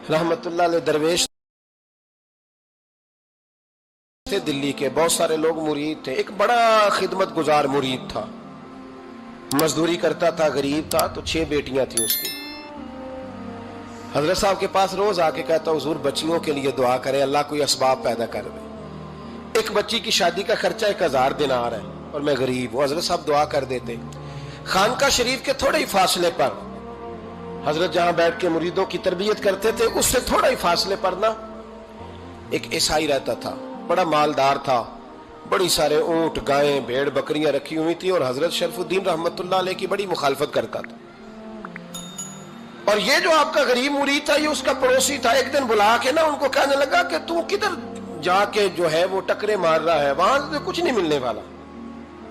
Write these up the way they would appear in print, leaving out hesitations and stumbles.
रहमतुल्लाह अलैह दरवेश थे दिल्ली के, बहुत सारे लोग मुरीद थे। एक बड़ा खिदमत गुजार मुरीद था, मजदूरी करता था, गरीब था। तो 6 बेटियां थी उसकी। हजरत साहब के पास रोज आके कहता, हुजूर बच्चियों के लिए दुआ करें, अल्लाह कोई असबाब पैदा कर दे। एक बच्ची की शादी का खर्चा 1000 दिनार है और मैं गरीब हूं। हजरत साहब दुआ कर देते। खानका शरीफ के थोड़े ही फासले पर, हजरत जहां बैठ के मुरीदों की तरबियत करते थे, उससे थोड़ा ही फासले पर ना एक ईसाई रहता था, बड़ा मालदार था, बड़ी सारे ऊंट, गायें, भेड़, बकरियां रखी हुई थी और हजरत शरफुद्दीन रहमतुल्लाह अलैह की बड़ी मुखालफत करता था। और ये जो आपका गरीब मुरीद था, ये उसका पड़ोसी था। एक दिन बुला के ना उनको कहने लगा कि तू किधर जाके जो है वो टकरे मार रहा है, वहां से कुछ नहीं मिलने वाला।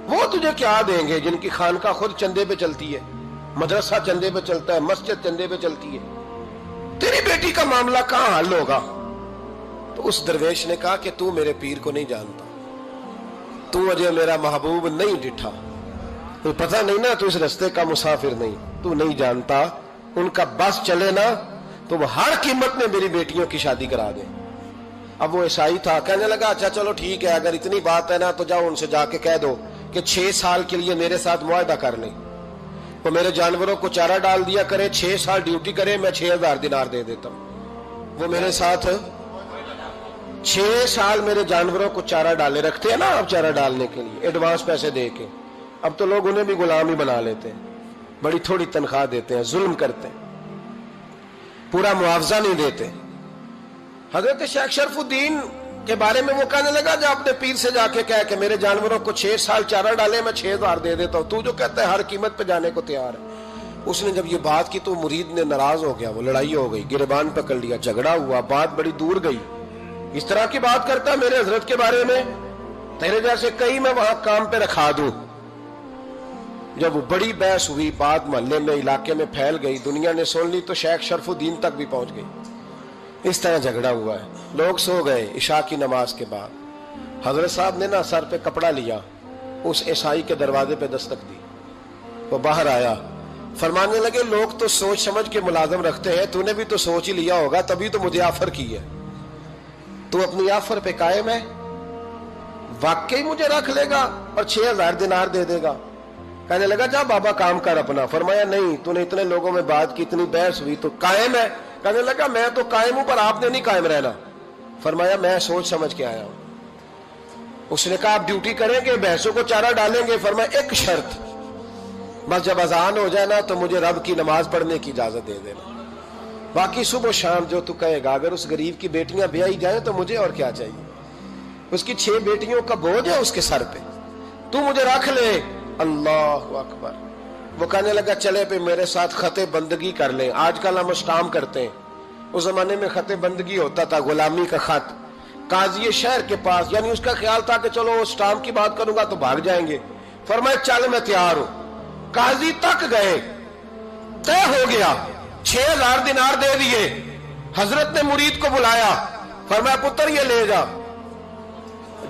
वो तुझे क्या देंगे जिनकी खानका खुद चंदे पे चलती है, मदरसा चंदे पे चलता है, मस्जिद चंदे पे चलती है, तेरी बेटी का मामला कहां हल होगा? तो उस दरवेश ने कहा कि तू मेरे पीर को नहीं जानता, तू अजय मेरा महबूब नहीं डिठा, तो पता नहीं ना, तू इस रस्ते का मुसाफिर नहीं, तू नहीं जानता। उनका बस चले ना तो वो हर कीमत में मेरी बेटियों की शादी करा दे। अब वो ईसाई था, कहने लगा अच्छा चलो ठीक है, अगर इतनी बात है ना तो जाओ उनसे जाके कह दो कि 6 साल के लिए मेरे साथ मुआहदा कर ले, तो मेरे जानवरों को चारा डाल दिया करे, 6 साल ड्यूटी करे, मैं 6000 दिनार दे देता हूं। वो मेरे साथ 6 साल मेरे जानवरों को चारा डाले, रखते हैं ना आप चारा डालने के लिए, एडवांस पैसे दे के। अब तो लोग उन्हें भी गुलाम ही बना लेते हैं, बड़ी थोड़ी तनख्वाह देते हैं, जुल्म करते हैं, पूरा मुआवजा नहीं देते। हजरत शेख शरफुद्दीन के बारे में वो कहने लगा, जब अपने पीर से जाके कह के मेरे जानवरों को 6 साल चारा डाले, मैं 6000 दे देता हूं, तू जो कहता है हर कीमत पे जाने को तैयार है। उसने जब ये बात की तो मुरीद ने नाराज हो गया, वो लड़ाई हो गई, गिरबान पकड़ लिया, झगड़ा हुआ, बात बड़ी दूर गई। इस तरह की बात करता मेरे हजरत के बारे में, तेरे जैसे कई मैं वहां काम पे रखा दूं। जब वो बड़ी बहस हुई, बात मोहल्ले में, इलाके में फैल गई, दुनिया ने सुन ली, तो शेख शरफुद्दीन तक भी पहुंच गई। इस तरह झगड़ा हुआ है। लोग सो गए इशा की नमाज के बाद। हजरत साहब ने ना सर पे कपड़ा लिया, उस ईसाई के दरवाजे पे दस्तक दी, वो बाहर आया, फरमाने लगे लोग तो सोच समझ के मुलाजम रखते हैं, तूने भी तो सोच ही लिया होगा, तभी तो मुझे ऑफर की है। तू अपनी ऑफर पे कायम है? वाकई मुझे रख लेगा और 6000 दिनार दे देगा? कहने लगा जा बाबा काम कर अपना। फरमाया नहीं, तूने इतने लोगों में बात की, इतनी बहस हुई, तो कायम है? कहने लगा मैं तो कायम हूं, पर आपने नहीं कायम रहना। फरमाया मैं सोच समझ के आया हूं। उसने कहा आप ड्यूटी करेंगे, भैंसों को चारा डालेंगे? फरमाया एक शर्त, बस जब अजान हो जाए ना तो मुझे रब की नमाज पढ़ने की इजाजत दे देना, बाकी सुबह शाम जो तू कहेगा। अगर उस गरीब की बेटियां ब्याही जाए तो मुझे और क्या चाहिए? उसकी 6 बेटियों का बोझ है उसके सर पे, तू मुझे रख ले। अल्लाह अकबर। वो कहने लगा चले पे मेरे साथ खते बंदगी कर ले। आजकल हम स्टाम करते हैं, उस जमाने में खते बंदगी होता था, गुलामी का खत, काजी शहर के पास, यानी उसका ख्याल था कि चलो स्टाम की बात करूंगा तो भाग जाएंगे। फरमाया चल मैं तैयार हूं। काजी तक गए, तय हो गया, 6000 दिनार दे दिए। हजरत ने मुरीद को बुलाया, फरमाया पुत्र ये ले जा,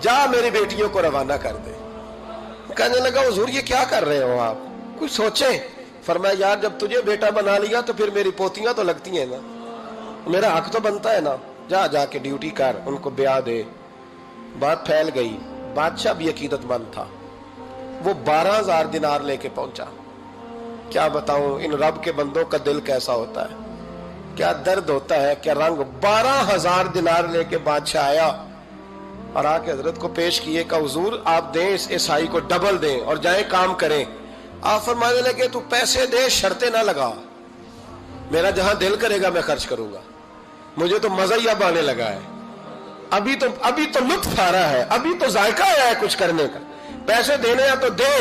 जा मेरी बेटियों को रवाना कर दे। कहने लगा हुजूर ये क्या कर रहे हो आप, कुछ सोचे? फरमाया यार जब तुझे बेटा बना लिया तो फिर मेरी पोतियां तो लगती हैं ना, मेरा हक तो बनता है ना, जा जाके ड्यूटी कर, उनको ब्याह दे। बात फैल गई। बादशाह भी अकीदतमंद था, वो 12000 दिनार लेके पहुंचा। क्या बताऊं इन रब के बंदों का दिल कैसा होता है, क्या दर्द होता है, क्या रंग। 12000 दिनार लेके बादशाह आया और आके हजरत को पेश किए का हुजूर आप दें इस ईसाई को, डबल दें और जाए काम करें। आप फरमाने लगे तू पैसे दे, शर्तें ना लगा, मेरा जहां दिल करेगा मैं खर्च करूंगा, मुझे तो मजा ही अब आने लगा है, अभी तो लुत्फ आ रहा है, अभी तो जायका आया है कुछ करने का, पैसे देने हैं तो दे,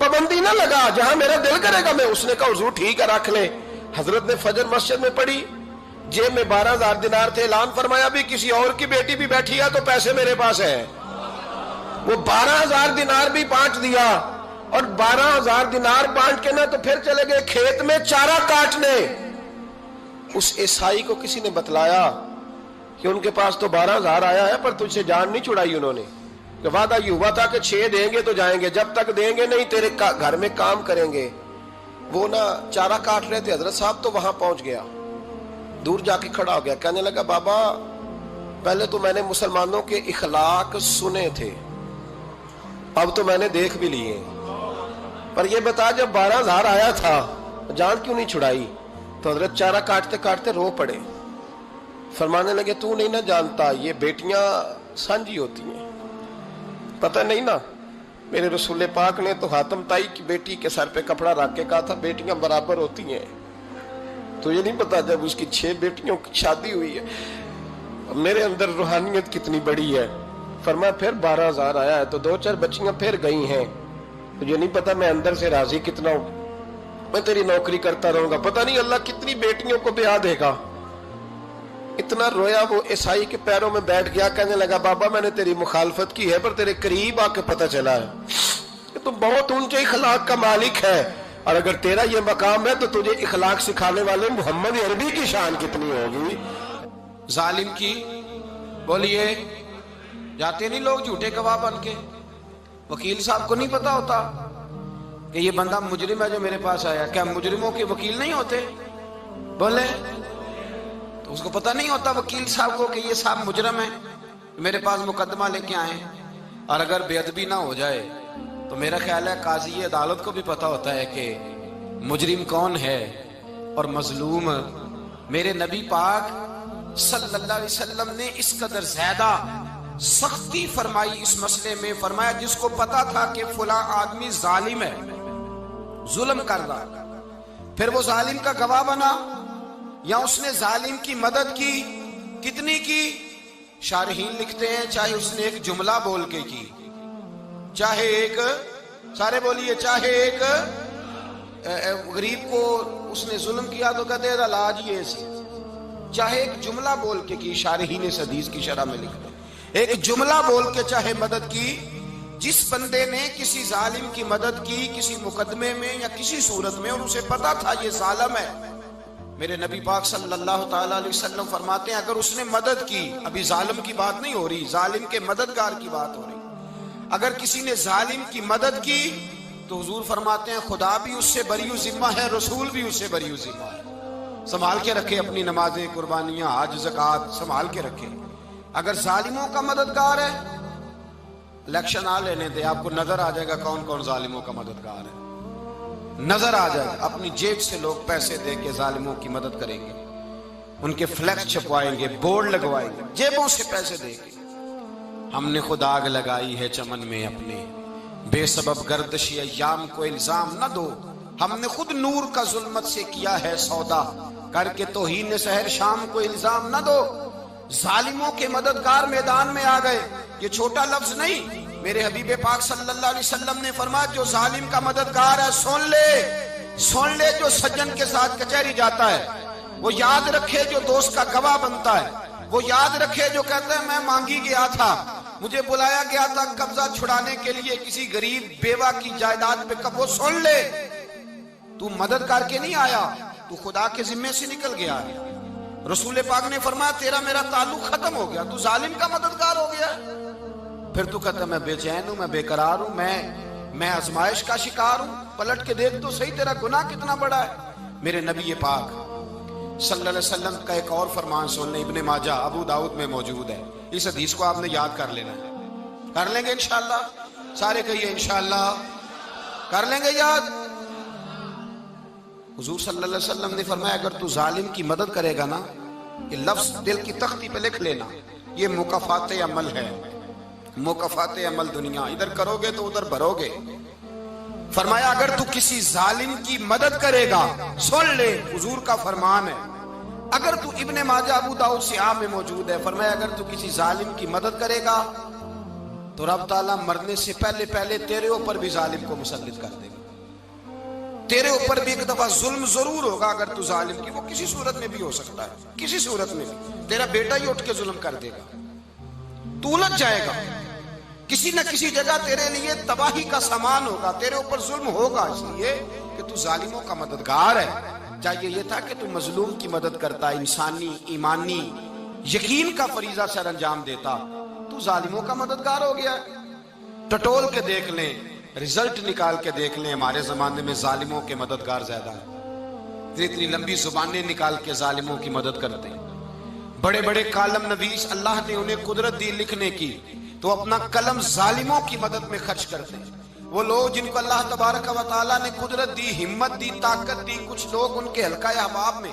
पाबंदी ना लगा, जहां मेरा दिल करेगा मैं। उसने कहा हुजूर ठीक है रख ले। हजरत ने फजर मस्जिद में पढ़ी, जेब में 12000 दिनार थे, ऐलान फरमाया भी किसी और की बेटी भी बैठी है तो पैसे मेरे पास है। वो 12000 दिनार भी बांट दिया और 12000 दिनार बांट के ना तो फिर चले गए खेत में चारा काटने। उस ईसाई को किसी ने बतलाया कि उनके पास तो 12000 आया है, पर तुझसे जान नहीं छुड़ाई उन्होंने, कि वादा ये हुआ था कि 6 देंगे तो जाएंगे, जब तक देंगे नहीं तेरे घर में काम करेंगे। वो ना चारा काट रहे थे, हजरत साहब तो वहां पहुंच गया, دور جا کے کھڑا ہو گیا, کہنے لگا بابا پہلے تو میں نے مسلمانوں کے اخلاق سنے تھے, اب تو میں نے دیکھ بھی لیے, پر یہ بتا جب 12,000 آیا تھا جان کیوں نہیں چھڑائی؟ تو حضرت چارہ کاٹتے کاٹتے رو پڑے, فرمانے لگے تو نہیں نہ جانتا یہ بیٹیاں سانجھی ہوتی ہیں, پتہ نہیں نا, میرے رسول پاک نے تو حاتم تائی کی بیٹی کے سر پہ کپڑا رکھ کے کہا تھا بیٹیاں برابر ہوتی ہیں, تو یہ نہیں پتا جب اس کی 6 بیٹیوں کی شادی ہوئی ہے میرے اندر روحانیت کتنی بڑی ہے. فرمایا پھر 12,000 آیا ہے تو 2-4 بچیاں پھر گئی ہیں, تجھے نہیں پتا میں اندر سے راضی کتنا ہوں, میں تیری نوکری کرتا رہوں گا, پتہ نہیں اللہ کتنی بیٹیوں کو بیاہ دے گا. اتنا رویا وہ عیسائی کے پیروں میں بیٹھ گیا, کہنے لگا بابا میں نے تیری مخالفت کی ہے پر تیرے قریب آ کے پتہ چلا ہے کہ تو بہت اونچے اخلاق کا مالک ہے, اور اگر تیرا یہ مقام ہے تو تجھے اخلاق سکھانے والے محمد عربی کی شان کتنی ہوگی. ظالم کی بولیے جاتے نہیں لوگ جھوٹے گواہ بن کے, وکیل صاحب کو نہیں پتا ہوتا کہ یہ بندہ مجرم ہے جو میرے پاس آیا, کیا مجرموں کے وکیل نہیں ہوتے؟ بولے تو اس کو پتہ نہیں ہوتا وکیل صاحب کو کہ یہ صاحب مجرم ہے, میرے پاس مقدمہ لے کے آئے, اور اگر بے ادبی نہ ہو جائے تو میرا خیال ہے قاضی عدالت کو بھی پتا ہوتا ہے کہ مجرم کون ہے اور مظلوم. میرے نبی پاک صلی اللہ علیہ وسلم نے اس قدر زیادہ سختی فرمائی اس مسئلے میں, فرمایا جس کو پتا تھا کہ فلاں آدمی ظالم ہے, ظلم کر رہا, پھر وہ ظالم کا گواہ بنا یا اس نے ظالم کی مدد کی, کتنی کی؟ شارحین لکھتے ہیں چاہے اس نے ایک جملہ بول کے کی, چاہے ایک, سارے بولیے, چاہے ایک غریب کو اس نے ظلم کیا تو کہتے ہیں علاج یہ سی, چاہے ایک جملہ بول کے کی, شارحین اس حدیث کی شرح میں لکھتے ہیں ایک جملہ بول کے چاہے مدد کی. جس بندے نے کسی ظالم کی مدد کی کسی مقدمے میں یا کسی صورت میں اور اسے پتا تھا یہ ظالم ہے, میرے نبی پاک صلی اللہ تعالی علیہ وسلم فرماتے ہیں اگر اس نے مدد کی, ابھی ظالم کی بات نہیں ہو رہی, ظالم کے مددگار کی بات ہو رہی, اگر کسی نے ظالم کی مدد کی تو حضور فرماتے ہیں خدا بھی اس سے بری و ذمہ ہے, رسول بھی اس سے بری و ذمہ ہے. سنبھال کے رکھے اپنی نمازیں, قربانیاں, حج, زکوٰۃ سنبھال کے رکھے. اگر ظالموں کا مددگار ہے, الیکشن آ لینے دے, آپ کو نظر آ جائے گا کون کون ظالموں کا مددگار ہے, نظر آ جائے گا. اپنی جیب سے لوگ پیسے دے کے ظالموں کی مدد کریں گے, ان کے فلیکس چھپوائیں گے, بورڈ لگوائیں گے, جیبوں سے پیسے دے کے. ہم نے خود آگ لگائی ہے چمن میں اپنے, بے سبب گردشی ایام کو الزام نہ دو, ہم نے خود نور کا ظلمت سے کیا ہے سودا, کر کے توہین سحر شام کو الزام نہ دو. ظالموں کے مددگار میدان میں آ گئے, یہ چھوٹا لفظ نہیں, میرے حبیب پاک صلی اللہ علیہ وسلم نے فرمایا جو ظالم کا مددگار ہے سن لے جو سجن کے ساتھ کچہری جاتا ہے, وہ یاد رکھے جو دوست کا گواہ بنتا ہے, وہ یاد رکھے جو کہتا ہے میں مانگی گیا تھا, مجھے بلایا گیا تھا قبضہ چھڑانے کے لیے کسی غریب بیوہ کی جائیداد پہ, وہ سن لے تو مدد کر کے نہیں آیا, تو خدا کے ذمے سے نکل گیا ہے. رسول پاک نے فرمایا تیرا میرا تعلق ختم ہو گیا, تو ظالم کا مددگار ہو گیا. پھر تو کہتا میں بے چین ہوں, میں بے قرار ہوں, میں آزمائش کا شکار ہوں. پلٹ کے دیکھ تو صحیح تیرا گناہ کتنا بڑا ہے. میرے نبی پاک صلی اللہ علیہ وسلم کا ایک اور فرمان سن لیں, ابن ماجہ ابو داؤد میں موجود ہے. اس حدیث کو آپ نے یاد کر لینا ہے, کر لیں گے انشاءاللہ, سارے کہیے انشاءاللہ کر لیں گے یاد. حضور صلی اللہ علیہ وسلم نے فرمایا اگر تو ظالم کی مدد کرے گا نا, یہ لفظ دل کی تختی پہ لکھ لینا, یہ مکافات عمل ہے, مکافات عمل دنیا, ادھر کرو گے تو ادھر بھرو گے. فرمایا اگر تو کسی ظالم کی مدد کرے گا, سن لے حضور کا فرمان ہے, اگر تو ابن ماجہ ابو داؤد سیاہ میں موجود ہے, فرمایا اگر تو کسی ظالم کی مدد کرے گا تو رب تعالیٰ مرنے سے پہلے تیرے اوپر بھی ظالم کو مسلط کر دے گا. تیرے اوپر بھی ایک دفعہ ظلم ضرور ہوگا اگر تو ظالم کی, وہ کسی صورت میں بھی ہو سکتا ہے, کسی صورت میں بھی تیرا بیٹا ہی اٹھ کے ظلم کر دے گا, تو الجھ جائے گا, کسی نہ کسی جگہ تیرے لیے تباہی کا سامان ہوگا, تیرے اوپر ظلم ہوگا, اس لیے کہ تو ظالموں کا مددگار ہے. چاہیے یہ تھا کہ تو مظلوم کی مدد کرتا, انسانی ایمانی یقین کا فریضہ سر انجام دیتا, تو ظالموں کا مددگار ہو گیا. ٹٹول کے دیکھ لیں, رزلٹ نکال کے دیکھ لیں, ہمارے زمانے میں ظالموں کے مددگار زیادہ ہیں. इतनी लंबी जुबानें निकाल के जालिमों की मदद करते हैं। बड़े बड़े कालम नवीस अल्लाह ने उन्हें कुदरत दी लिखने की, तो अपना कलम जालिमों की मदद में खर्च करते हैं। वो लोग जिनको अल्लाह तबारक व तआला ने कुदरत दी, हिम्मत दी, ताकत दी, कुछ लोग उनके हल्का अहबाब में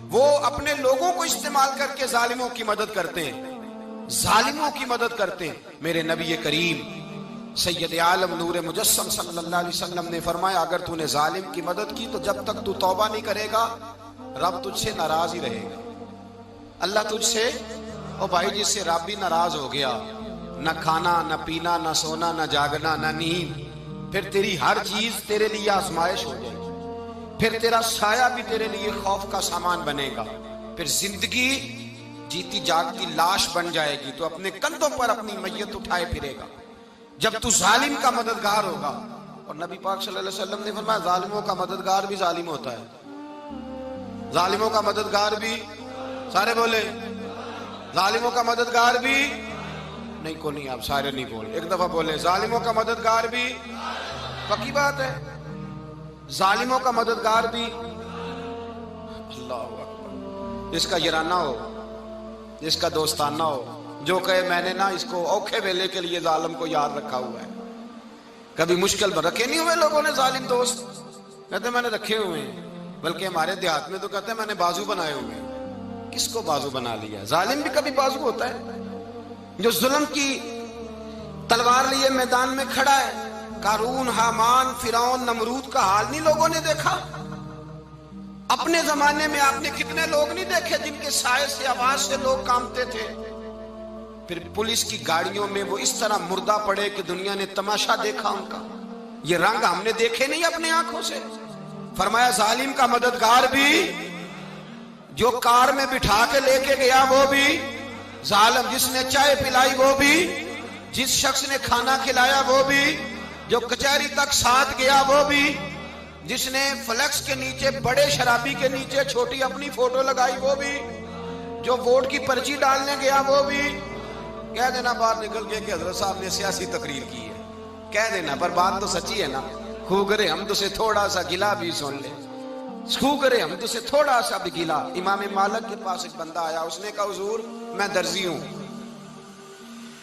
वो अपने लोगों को इस्तेमाल करके जालिमों की मदद करते हैं, जालिमों की मदद करते हैं। मेरे नबी करीम सैयद आलम नूर मुजस्सम सल्लल्लाहु अलैहि वसल्लम ने फरमाया, अगर तूने जालिम की मदद की तो जब तक तू तौबा नहीं करेगा रब तुझसे नाराज ही रहेगा। अल्लाह तुझसे, ओ भाई जिससे रब भी नाराज हो गया, न खाना न पीना न सोना न जागना न नींद, फिर तेरी हर चीज तेरे लिए आजमाइश हो जाएगी, फिर तेरा साया भी तेरे लिए खौफ का सामान बनेगा, फिर जिंदगी जीती जागती लाश बन जाएगी, तो अपने कंधों पर अपनी मैयत उठाए फिरेगा जब तू जालिम का मददगार होगा। और नबी पाक सल्लल्लाहु अलैहि वसल्लम ने फरमाया, जालिमों का मददगार भी जालिम होता है, जालिमों का मददगार भी, सारे बोले, जालिमों का मददगार भी नहीं, को नहीं, आप सारे नहीं बोले, एक दफा बोले, जालिमों का मददगार भी, पक्की बात है, जालिमों का मददगार भी। अल्लाह अकबर। जिसका यराना हो, जिसका दोस्ताना हो, जो कहे मैंने ना इसको औखे वेले के लिए जालिम को याद रखा हुआ है। कभी मुश्किल में रखे नहीं हुए लोगों ने जालिम दोस्त, कहते मैंने रखे हुए हैं, बल्कि हमारे देहात में तो कहते हैं मैंने बाजू बनाए हुए हैं। किसको बाजू बना लिया? जालिम भी कभी बाजू होता है, जो जुल्म की तलवार लिए मैदान में खड़ा है। कारून, हामान, फिरौन, नमरूद का हाल नहीं लोगों ने देखा? अपने जमाने में आपने कितने लोग नहीं देखे जिनके साए से, आवाज से लोग कांपते थे? फिर पुलिस की गाड़ियों में वो इस तरह मुर्दा पड़े कि दुनिया ने तमाशा देखा उनका। ये रंग हमने देखे नहीं अपने आंखों से। फरमाया, जालिम का मददगार भी, जो कार में बिठा के लेके गया वो भी जालिम, जिसने चाय पिलाई वो भी, जिस शख्स ने खाना खिलाया वो भी, जो कचहरी तक साथ गया वो भी, जिसने फ्लेक्स के नीचे, बड़े शराबी के नीचे छोटी अपनी फोटो लगाई वो भी, जो वोट की पर्ची डालने गया वो भी। कह देना बाहर निकल के कि हजरत साहब ने सियासी तकरीर की है, कह देना, पर बात तो सच्ची है ना। खूगरे हम तो से थोड़ा सा गिला भी सुन ले, खूगरे हम तो से थोड़ा सा भी गिला। इमाम मालिक के पास एक बंदा आया, उसने कहा, हुजूर मैं दर्जी हूं,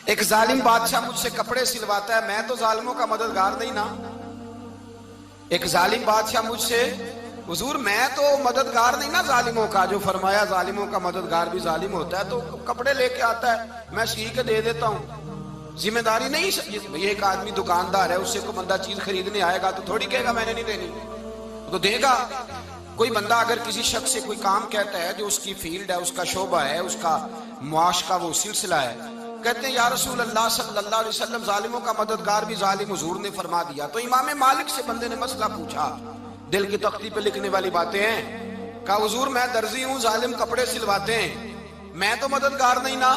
एक जालिम बादशाह मुझसे कपड़े सिलवाता है, मैं तो जालिमों का मददगार नहीं ना। एक जालिम बादशाह मुझसे, हुजूर मैं तो मददगार नहीं ना जालिमों का। जो फरमाया जालिमों का मददगार भी जालिम होता है, तो कपड़े लेके आता है, मैं सी के दे देता हूं, जिम्मेदारी नहीं। ये एक आदमी दुकानदार है, उससे कोई बंदा चीज खरीदने आएगा तो थोड़ी कहेगा मैंने नहीं देनी, तो देगा। कोई बंदा अगर किसी शख्स से कोई काम कहता है जो उसकी फील्ड है, उसका शोबा है, उसका मुआश का वो सिलसिला है, कहते हैं या रसूल अल्लाह सल्लल्लाहु अलैहि वसल्लम, जालिमों का मददगार भी जालिम, हुजूर ने फरमा दिया। तो इमाम मालिक से बंदे ने मसला पूछा, दिल की तख्ती पे लिखने वाली बातें हैं। कहा, हुजूर मैं दर्जी हूं, जालिम कपड़े सिलवाते हैं, मैं तो मददगार नहीं ना।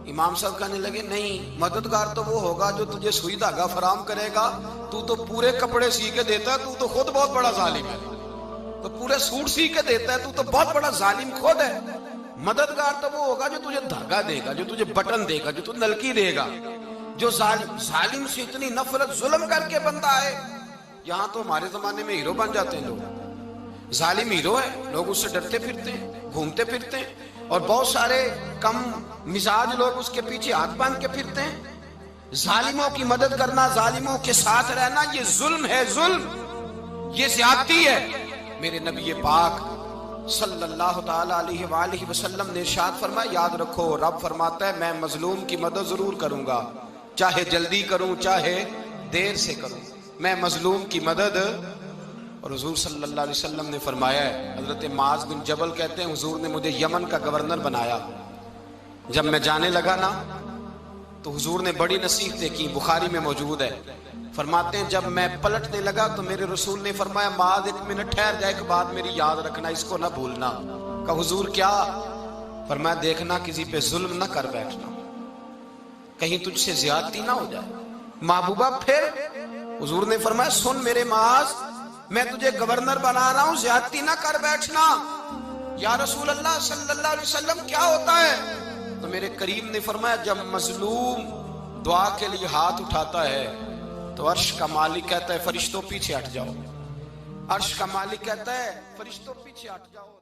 इमाम साहब कहने लगे, नहीं, मददगार तो वो होगा जो तुझे सुई धागा फराम करेगा। तू तो पूरे कपड़े सी के देता है, तू तो खुद बहुत बड़ा जालिम है। तो पूरे सूट सी के देता है, तू तो बहुत बड़ा जालिम खुद है। मददगार तो वो होगा जो तुझे धागा देगा, जो तुझे बटन देगा, जो तुझे नलकी देगा। जो जालिम से इतनी नफरत, जुल्म करके बंदा है। यहां तो हमारे जमाने में हीरो बन जाते हैं लोग, जालिम हीरो है, लोग उससे डरते फिरते हैं, घूमते फिरते हैं, और बहुत सारे कम मिजाज लोग उसके पीछे हाथ बांध के फिरते हैं। जालिमों की मदद करना, जालिमों के साथ रहना, ये जुल्म है, जुल्म, ये ज्यादती है। मेरे नबी पाक सल्लल्लाहु ताला अलैहि वसल्लम ने इरशाद फरमाया, याद रखो, रब फरमाता है मैं मजलूम की मदद जरूर करूंगा, चाहे जल्दी करूं चाहे देर से करूं, मैं मजलूम की मदद। और हुजूर सल्लल्लाहु अलैहि वसल्लम ने फरमाया है, हजरत माज बिन जबल कहते हैं, हुजूर ने मुझे यमन का गवर्नर बनाया। जब मैं जाने लगा ना, तो हुजूर ने बड़ी नसीहतें की, बुखारी में मौजूद है। फरमाते हैं, जब मैं पलटने लगा तो मेरे रसूल ने फरमाया, माज एक मिनट ठहर जा, एक बात मेरी याद रखना, इसको ना भूलना। कहा, हुजूर क्या? फरमाया, देखना किसी पे जुल्म ना कर बैठना, कहीं तुझसे ज्यादती ना हो जाए। महबूबा फिर हुजूर ने फरमाया, सुन मेरे माज, मैं तुझे गवर्नर बना रहा हूं, ज्यादती ना कर बैठना। या रसूल अल्लाह सल्लल्लाहु अलैहि वसल्लम क्या होता है? तो मेरे करीम ने फरमाया, जब मजलूम दुआ के लिए हाथ उठाता है तो अर्श का मालिक कहता है, फरिश्तों पीछे हट जाओ। अर्श का मालिक कहता है फरिश्तों पीछे हट जाओ।